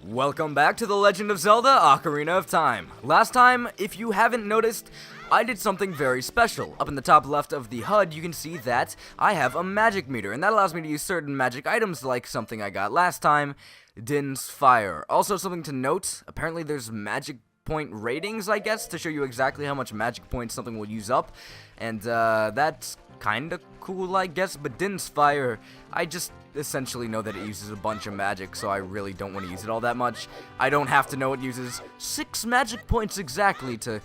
Welcome back to The Legend of Zelda: Ocarina of Time. Last time, if you haven't noticed, I did something very special. Up in the top left of the HUD, you can see that I have a magic meter, and that allows me to use certain magic items like something I got last time, Din's Fire. Also, something to note, apparently there's magic point ratings, I guess, to show you exactly how much magic points something will use up, and that's kinda cool, I guess, but Din's Fire, I just essentially know that it uses a bunch of magic, so I really don't want to use it all that much. I don't have to know it uses 6 magic points exactly to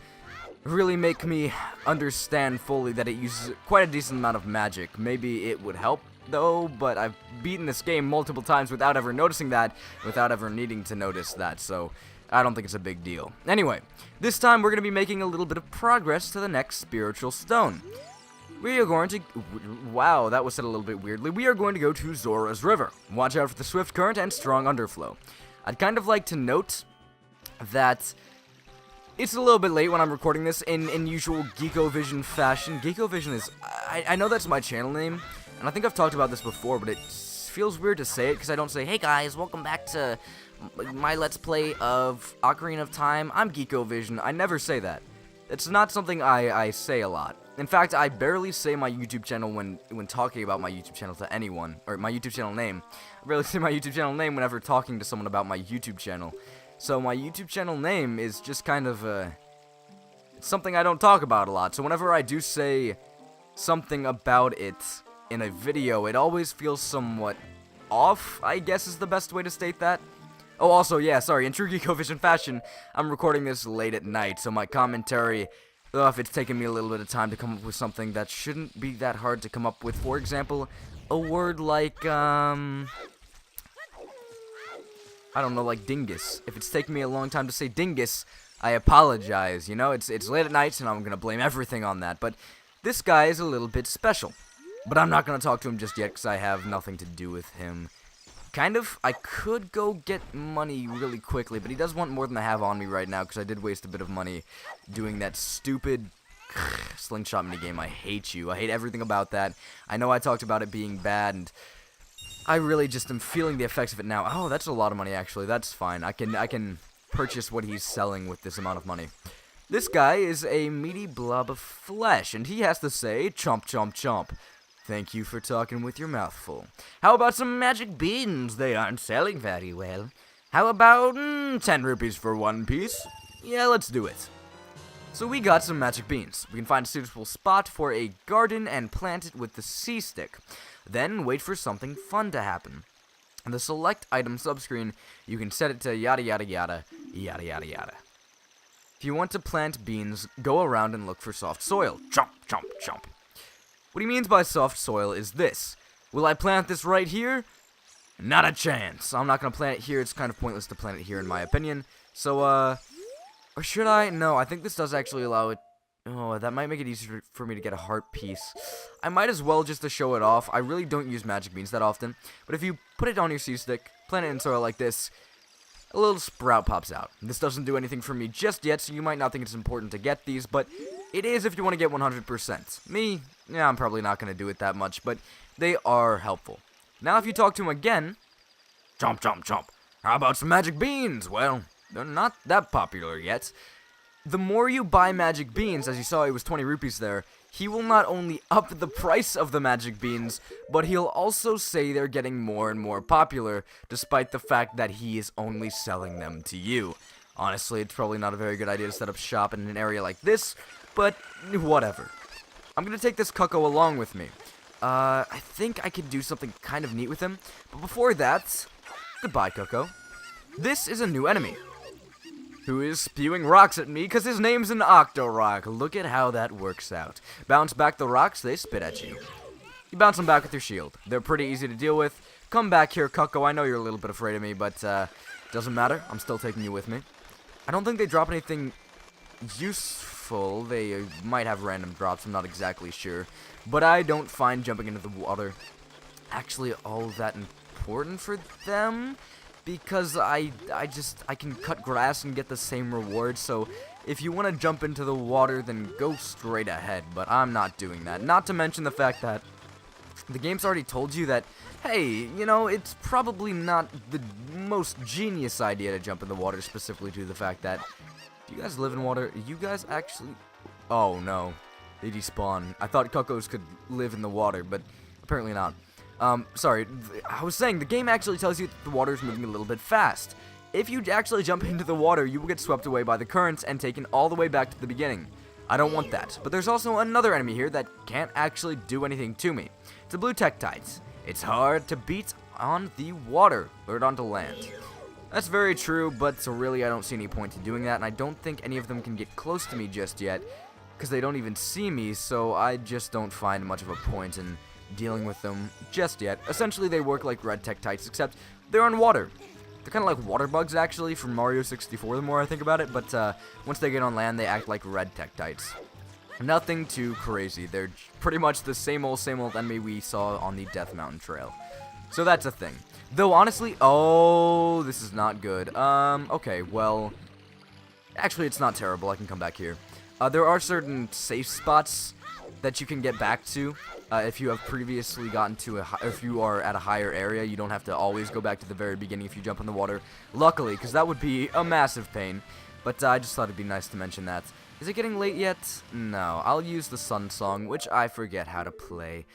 really make me understand fully that it uses quite a decent amount of magic. Maybe it would help, though, but I've beaten this game multiple times without ever noticing that, without ever needing to notice that, so I don't think it's a big deal. Anyway, this time we're going to be making a little bit of progress to the next spiritual stone. We are going to... Wow, that was said a little bit weirdly. We are going to go to Zora's River. Watch out for the swift current and strong underflow. I'd kind of like to note that it's a little bit late when I'm recording this in usual GeekoVision fashion. GeekoVision is... I know that's my channel name, and I think I've talked about this before, but it feels weird to say it because I don't say, "Hey guys, welcome back to my Let's Play of Ocarina of Time. I'm GeekoVision." I never say that. It's not something I say a lot. In fact, I barely say my YouTube channel when talking about my YouTube channel to anyone, or my YouTube channel name. I barely say my YouTube channel name whenever talking to someone about my YouTube channel. So my YouTube channel name is just kind of, it's something I don't talk about a lot. So whenever I do say something about it in a video, it always feels somewhat off, I guess is the best way to state that. Oh, also, yeah, sorry, in true GeekoVision fashion, I'm recording this late at night, so my commentary... if it's taken me a little bit of time to come up with something that shouldn't be that hard to come up with. For example, a word like, I don't know, like dingus. If it's taken me a long time to say dingus, I apologize, you know? It's late at night, and I'm gonna blame everything on that. But this guy is a little bit special. But I'm not gonna talk to him just yet, because I have nothing to do with him. Kind of, I could go get money really quickly, but he does want more than I have on me right now, because I did waste a bit of money doing that stupid slingshot minigame. I hate you. I hate everything about that. I know I talked about it being bad, and I really just am feeling the effects of it now. Oh, that's a lot of money, actually. That's fine. I can purchase what he's selling with this amount of money. This guy is a meaty blob of flesh, and he has to say, "Chomp, chomp, chomp. Thank you for talking with your mouth full. How about some magic beans? They aren't selling very well. How about 10 rupees for 1 piece? Yeah, let's do it." So we got some magic beans. We can find a suitable spot for a garden and plant it with the C-stick. Then wait for something fun to happen. In the select item subscreen, you can set it to yada yada yada, yada yada yada. If you want to plant beans, go around and look for soft soil. Chomp, chomp, chomp. What he means by soft soil is this. Will I plant this right here? Not a chance. I'm not going to plant it here. It's kind of pointless to plant it here in my opinion. So, or should I? No, I think this does actually allow it. Oh, that might make it easier for me to get a heart piece. I might as well just to show it off. I really don't use magic beans that often. But if you put it on your C-stick, plant it in soil like this, a little sprout pops out. This doesn't do anything for me just yet, so you might not think it's important to get these, but it is if you want to get 100%. Me, yeah, I'm probably not going to do it that much, but they are helpful. Now if you talk to him again, chomp, chomp, chomp. How about some magic beans? Well, they're not that popular yet. The more you buy magic beans, as you saw it was 20 rupees there, he will not only up the price of the magic beans, but he'll also say they're getting more and more popular, despite the fact that he is only selling them to you. Honestly, it's probably not a very good idea to set up shop in an area like this, but whatever. I'm gonna take this Cucko along with me. I think I could do something kind of neat with him, but before that, goodbye, Cucko. This is a new enemy, who is spewing rocks at me because his name's an Octorok. Look at how that works out. Bounce back the rocks, they spit at you. You bounce them back with your shield. They're pretty easy to deal with. Come back here, Cucko. I know you're a little bit afraid of me, but doesn't matter. I'm still taking you with me. I don't think they drop anything useful. They might have random drops, I'm not exactly sure. But I don't find jumping into the water actually all that important for them, because I can cut grass and get the same reward. So if you want to jump into the water, then go straight ahead, but I'm not doing that. Not to mention the fact that the game's already told you that, hey, you know, it's probably not the most genius idea to jump in the water, specifically due to the fact that, do you guys live in water? You guys actually, oh no, they despawn. I thought cuckoos could live in the water, but apparently not. Sorry, I was saying, the game actually tells you that the water is moving a little bit fast. If you actually jump into the water, you will get swept away by the currents and taken all the way back to the beginning. I don't want that, but there's also another enemy here that can't actually do anything to me. It's a blue Tektite. It's hard to beat on the water, or onto land. That's very true, but so really I don't see any point in doing that, and I don't think any of them can get close to me just yet, because they don't even see me, so I just don't find much of a point in dealing with them just yet. Essentially, they work like red Tektites, except they're on water. They're kind of like water bugs, actually, from Mario 64, the more I think about it, but once they get on land, they act like red Tektites. Nothing too crazy. They're pretty much the same old enemy we saw on the Death Mountain Trail. So that's a thing. Though, honestly, oh, this is not good. Okay, well, actually, it's not terrible. I can come back here. There are certain safe spots that you can get back to. If you have previously gotten to if you are at a higher area, you don't have to always go back to the very beginning if you jump in the water. Luckily, because that would be a massive pain. But I just thought it'd be nice to mention that. Is it getting late yet? No. I'll use the Sun Song, which I forget how to play.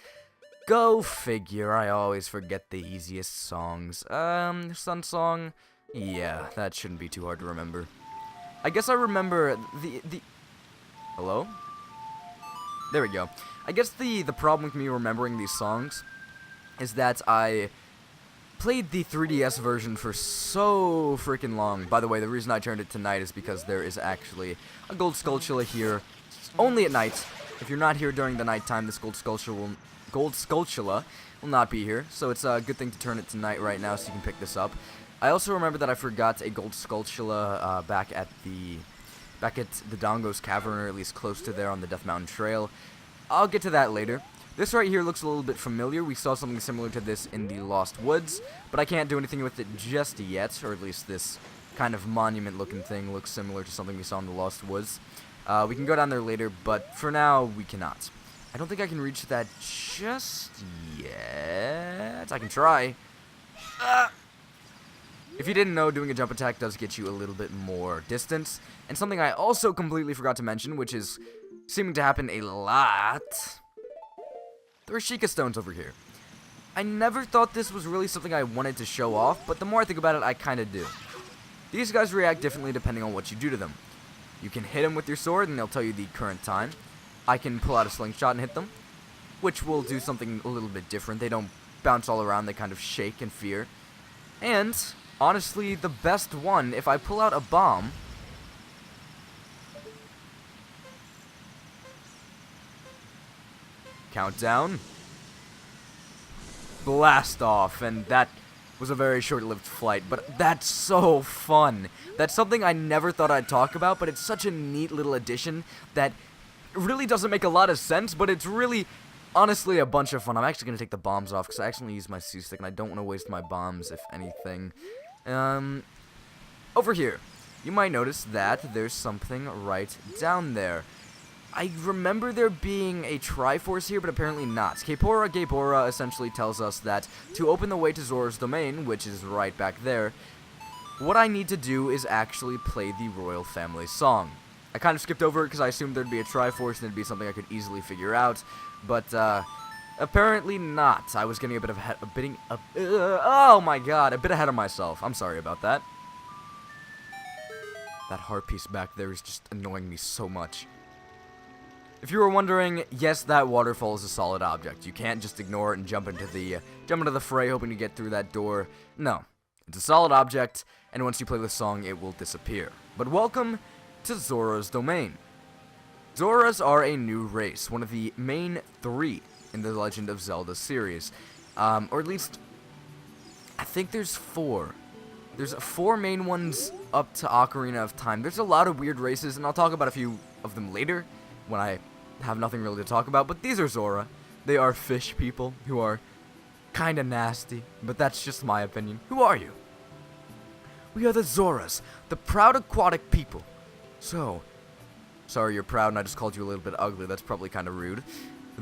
Go figure. I always forget the easiest songs. Sun Song? Yeah, that shouldn't be too hard to remember. I guess I remember the... Hello? There we go. I guess the problem with me remembering these songs is that I played the 3DS version for so freaking long. By the way, the reason I turned it to night is because there is actually a gold Skulltula here only at night. If you're not here during the nighttime, this gold Skulltula will not be here. So it's a good thing to turn it to night right now so you can pick this up. I also remember that I forgot a gold Skulltula back at the Dongo's Cavern, or at least close to there on the Death Mountain Trail. I'll get to that later. This right here looks a little bit familiar. We saw something similar to this in the Lost Woods, but I can't do anything with it just yet, or at least this kind of monument-looking thing looks similar to something we saw in the Lost Woods. We can go down there later, but for now, we cannot. I don't think I can reach that just yet. I can try. If you didn't know, doing a jump attack does get you a little bit more distance, and something I also completely forgot to mention, which is seeming to happen a lot... There are Sheikah stones over here. I never thought this was really something I wanted to show off, but the more I think about it, I kind of do. These guys react differently depending on what you do to them. You can hit them with your sword, and they'll tell you the current time. I can pull out a slingshot and hit them, which will do something a little bit different. They don't bounce all around, they kind of shake in fear. And, honestly, the best one, if I pull out a bomb... Countdown. Blast off, and that was a very short-lived flight, but that's so fun. That's something I never thought I'd talk about, but it's such a neat little addition that really doesn't make a lot of sense, but it's really, honestly, a bunch of fun. I'm actually going to take the bombs off, because I accidentally used my C-stick, and I don't want to waste my bombs, if anything. Over here, you might notice that there's something right down there. I remember there being a Triforce here, but apparently not. Gapora essentially tells us that to open the way to Zora's domain, which is right back there, what I need to do is actually play the Royal Family song. I kind of skipped over it because I assumed there'd be a Triforce and it'd be something I could easily figure out, but apparently not. I was getting a bit ahead of myself. I'm sorry about that. That heart piece back there is just annoying me so much. If you were wondering, yes, that waterfall is a solid object. You can't just ignore it and jump into the fray hoping to get through that door. No, it's a solid object, and once you play the song, it will disappear. But welcome to Zora's domain. Zoras are a new race, one of the main 3 in the Legend of Zelda series. Or at least, I think there's 4. There's 4 main ones up to Ocarina of Time. There's a lot of weird races, and I'll talk about a few of them later when I have nothing really to talk about, but these are Zora. They are fish people who are kinda nasty, but that's just my opinion. Who are you? We are the Zoras, the proud aquatic people. So, sorry you're proud and I just called you a little bit ugly, that's probably kinda rude.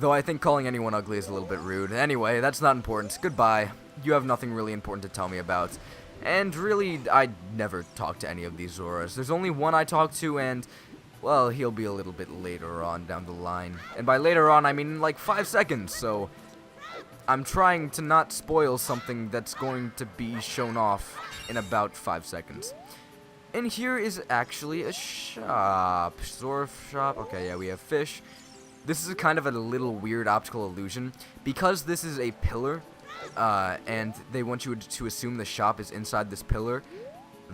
Though I think calling anyone ugly is a little bit rude. Anyway, that's not important. Goodbye. You have nothing really important to tell me about. And really, I never talk to any of these Zoras. There's only one I talk to, and, well, he'll be a little bit later on down the line. And by later on, I mean like 5 seconds, so I'm trying to not spoil something that's going to be shown off in about 5 seconds. And here is actually a shop. Zora shop. Okay, yeah, we have fish. This is kind of a little weird optical illusion. Because this is a pillar, and they want you to assume the shop is inside this pillar,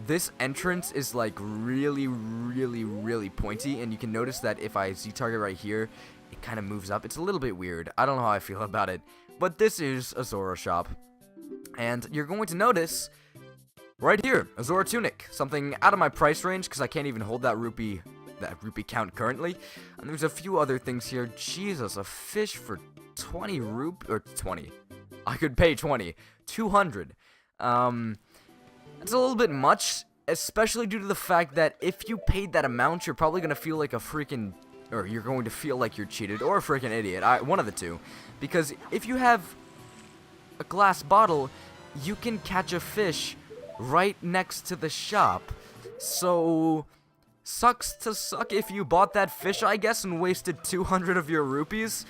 this entrance is like really, really, really pointy, and you can notice that if I Z-target right here, it kind of moves up. It's a little bit weird. I don't know how I feel about it, but this is a Zora shop. And you're going to notice right here, a Zora tunic, something out of my price range because I can't even hold that rupee count currently. And there's a few other things here. Jesus, a fish for 20 or 20. I could pay 20. 200. It's a little bit much, especially due to the fact that if you paid that amount, you're probably going to feel like a freaking, or you're going to feel like you're cheated, or a freaking idiot. One of the two. Because if you have a glass bottle, you can catch a fish right next to the shop. So, sucks to suck if you bought that fish, I guess, and wasted 200 of your rupees.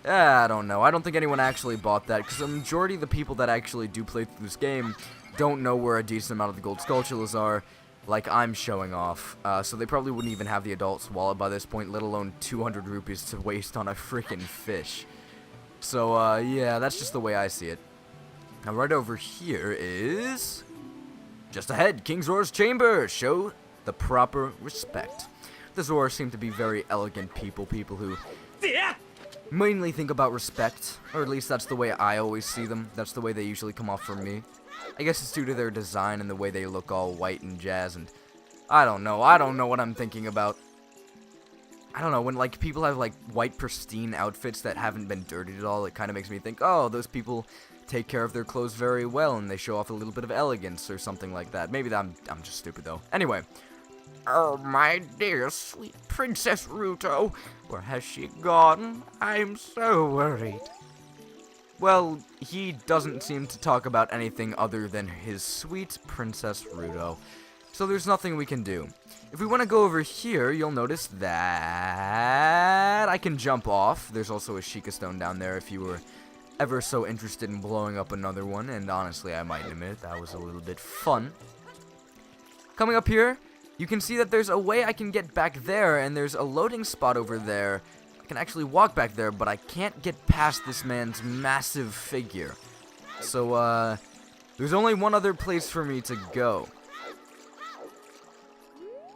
I don't know. I don't think anyone actually bought that, because the majority of the people that actually do play through this game don't know where a decent amount of the gold skulltulas are, like I'm showing off. So they probably wouldn't even have the adult's wallet by this point, let alone 200 rupees to waste on a freaking fish. So, yeah, that's just the way I see it. Now, right over here is just ahead, King Zora's chamber. Show the proper respect. The Zora seem to be very elegant people who mainly think about respect, or at least that's the way I always see them. That's the way they usually come off for me. I guess it's due to their design and the way they look all white and jazz, and I don't know what I'm thinking about. I don't know, when like people have like white pristine outfits that haven't been dirtied at all, it kind of makes me think, oh, those people take care of their clothes very well and they show off a little bit of elegance or something like that. Maybe I'm just stupid though. Anyway. Oh, my dear sweet Princess Ruto, where has she gone? I'm so worried. Well, he doesn't seem to talk about anything other than his sweet Princess Ruto, so there's nothing we can do. If we want to go over here, you'll notice that I can jump off. There's also a Sheikah stone down there if you were ever so interested in blowing up another one, and honestly, I might admit that was a little bit fun. Coming up here, you can see that there's a way I can get back there, and there's a loading spot over there. I can actually walk back there, but I can't get past this man's massive figure. So, there's only one other place for me to go.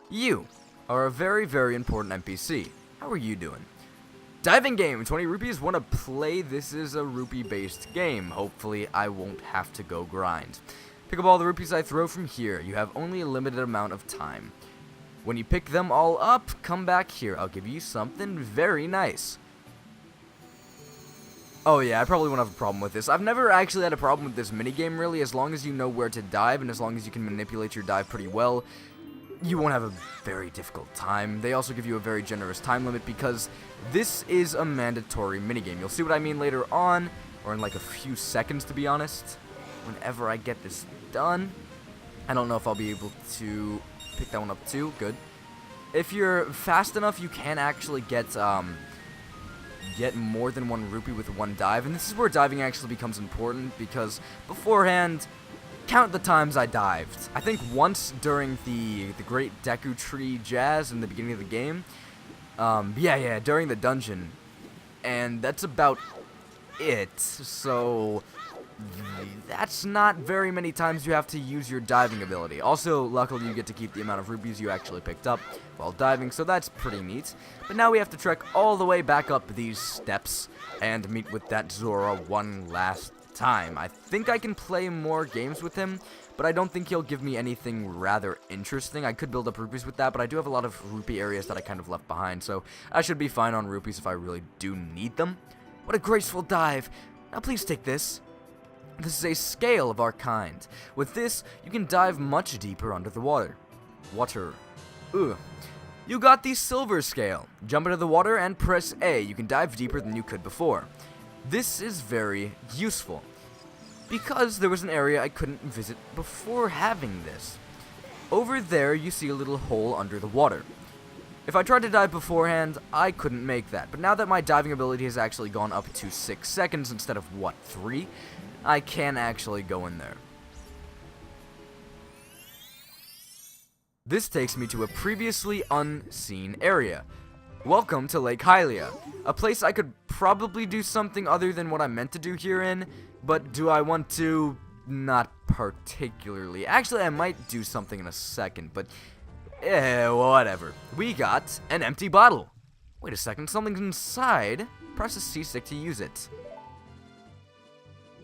You are a very, very important NPC. How are you doing? Diving game, 20 rupees, want to play? This is a rupee-based game. Hopefully, I won't have to go grind. Pick up all the rupees I throw from here. You have only a limited amount of time. When you pick them all up, come back here. I'll give you something very nice. Oh yeah, I probably won't have a problem with this. I've never actually had a problem with this minigame, really. As long as you know where to dive, and as long as you can manipulate your dive pretty well, you won't have a very difficult time. They also give you a very generous time limit, because this is a mandatory minigame. You'll see what I mean later on, or in like a few seconds, to be honest. Whenever I get this done. I don't know if I'll be able to pick that one up too. Good. If you're fast enough, you can actually get more than one rupee with one dive. And this is where diving actually becomes important, because beforehand, count the times I dived. I think once during the Great Deku Tree Jazz in the beginning of the game. Yeah, during the dungeon. And that's about it. So that's not very many times you have to use your diving ability. Also, luckily you get to keep the amount of rupees you actually picked up while diving, so that's pretty neat. But now we have to trek all the way back up these steps and meet with that Zora one last time. I think I can play more games with him, but I don't think he'll give me anything rather interesting. I could build up rupees with that, but I do have a lot of rupee areas that I kind of left behind, so I should be fine on rupees if I really do need them. What a graceful dive. Now please take this. This is a scale of our kind. With this, you can dive much deeper under the water. Ugh. You got the silver scale. Jump into the water and press A. You can dive deeper than you could before. This is very useful, because there was an area I couldn't visit before having this. Over there, you see a little hole under the water. If I tried to dive beforehand, I couldn't make that, but now that my diving ability has actually gone up to 6 seconds instead of, 3, I can actually go in there. This takes me to a previously unseen area. Welcome to Lake Hylia, a place I could probably do something other than what I meant to do herein, but do I want to? Not particularly. Actually, I might do something in a second, but whatever. We got an empty bottle. Wait a second, something's inside. Press the C stick to use it.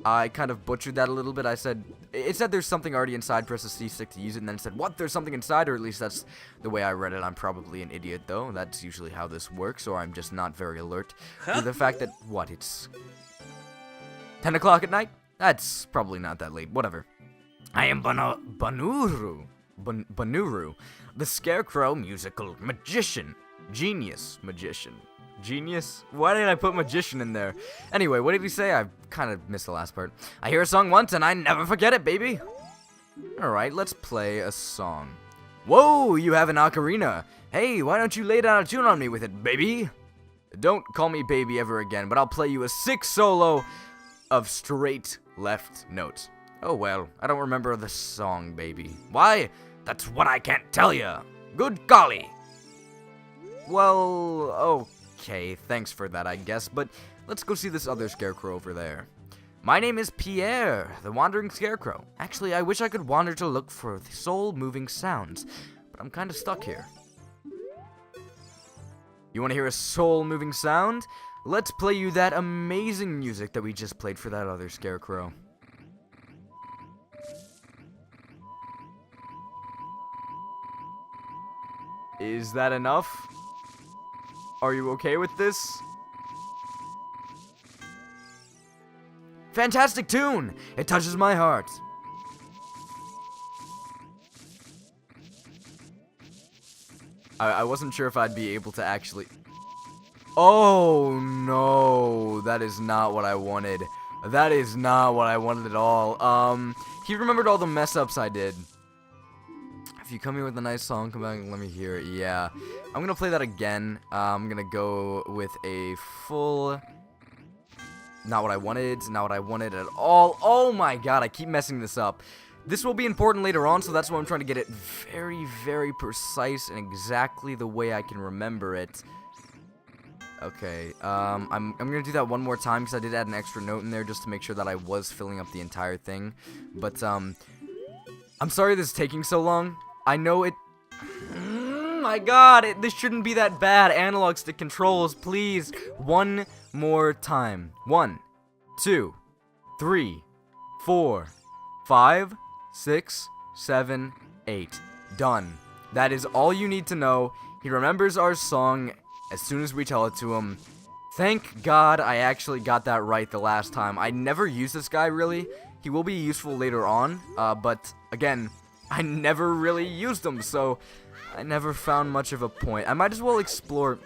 I kind of butchered that a little bit. It said there's something already inside, press the C stick to use it, and then it said, what, there's something inside? Or at least that's the way I read it. I'm probably an idiot, though. That's usually how this works, or I'm just not very alert to the fact that, it's 10 o'clock at night? That's probably not that late. Whatever. I am Banuru, the Scarecrow musical magician. Genius magician. Genius? Why did I put magician in there? Anyway, what did he say? I kind of missed the last part. I hear a song once and I never forget it, baby. Alright, let's play a song. Whoa, you have an ocarina. Hey, why don't you lay down a tune on me with it, baby? Don't call me baby ever again, but I'll play you a sick solo of straight left notes. Oh well, I don't remember the song, baby. Why? That's what I can't tell ya. Good golly. Well, okay, thanks for that, I guess, but let's go see this other scarecrow over there. My name is Pierre, the wandering scarecrow. Actually, I wish I could wander to look for the soul-moving sounds, but I'm kind of stuck here. You want to hear a soul-moving sound? Let's play you that amazing music that we just played for that other scarecrow. Is that enough? Are you okay with this? Fantastic tune! It touches my heart. I wasn't sure if I'd be able to actually... Oh, no. That is not what I wanted. That is not what I wanted at all. He remembered all the mess-ups I did. If you come here with a nice song, come back and let me hear it. Yeah. I'm gonna play that again. I'm gonna go with a full... Not what I wanted. Not what I wanted at all. Oh my god, I keep messing this up. This will be important later on, so that's why I'm trying to get it very, very precise and exactly the way I can remember it. Okay, I'm gonna do that one more time because I did add an extra note in there just to make sure that I was filling up the entire thing. But, I'm sorry this is taking so long. I know it... my god, this shouldn't be that bad. Analog stick controls, please. One more time. 1, 2, 3, 4, 5, 6, 7, 8. Done. That is all you need to know. He remembers our song as soon as we tell it to him. Thank God I actually got that right the last time. I never used this guy, really. He will be useful later on, but again, I never really used him, so I never found much of a point. I might as well explore...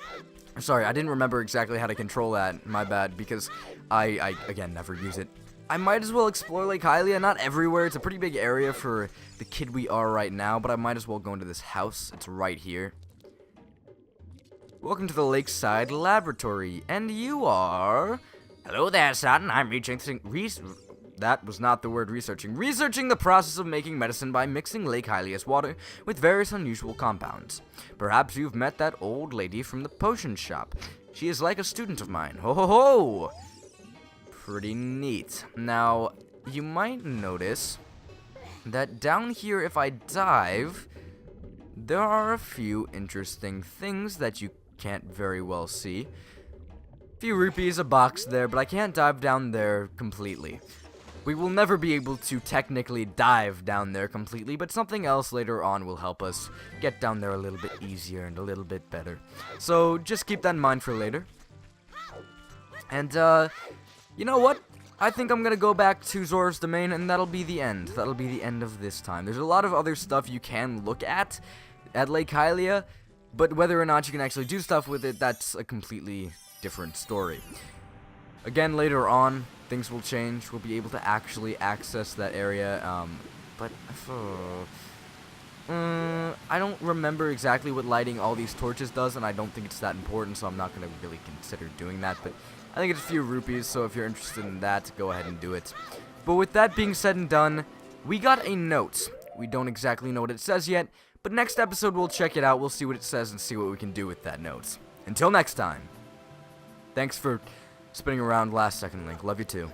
Sorry, I didn't remember exactly how to control that. My bad, because I again, never use it. I might as well explore Lake Hylia. Not everywhere. It's a pretty big area for the kid we are right now, but I might as well go into this house. It's right here. Welcome to the Lakeside Laboratory, and you are... Hello there, son. I'm that was not the word researching. Researching the process of making medicine by mixing Lake Hylia's water with various unusual compounds. Perhaps you've met that old lady from the potion shop. She is like a student of mine. Ho ho ho! Pretty neat. Now, you might notice that down here, if I dive, there are a few interesting things that you can't very well see. A few rupees, a box there, but I can't dive down there completely. We will never be able to technically dive down there completely, but something else later on will help us get down there a little bit easier and a little bit better. So just keep that in mind for later. And, you know what? I think I'm gonna go back to Zora's Domain, and that'll be the end. That'll be the end of this time. There's a lot of other stuff you can look at Lake Hylia, But whether or not you can actually do stuff with it, that's a completely different story. Again, later on, things will change. We'll be able to actually access that area, but I don't remember exactly what lighting all these torches does, and I don't think it's that important, so I'm not going to really consider doing that, but I think it's a few rupees, so if you're interested in that, go ahead and do it. But with that being said and done, we got a note. We don't exactly know what it says yet, but next episode we'll check it out, we'll see what it says and see what we can do with that note. Until next time, thanks for spinning around last second, Link. Love you too.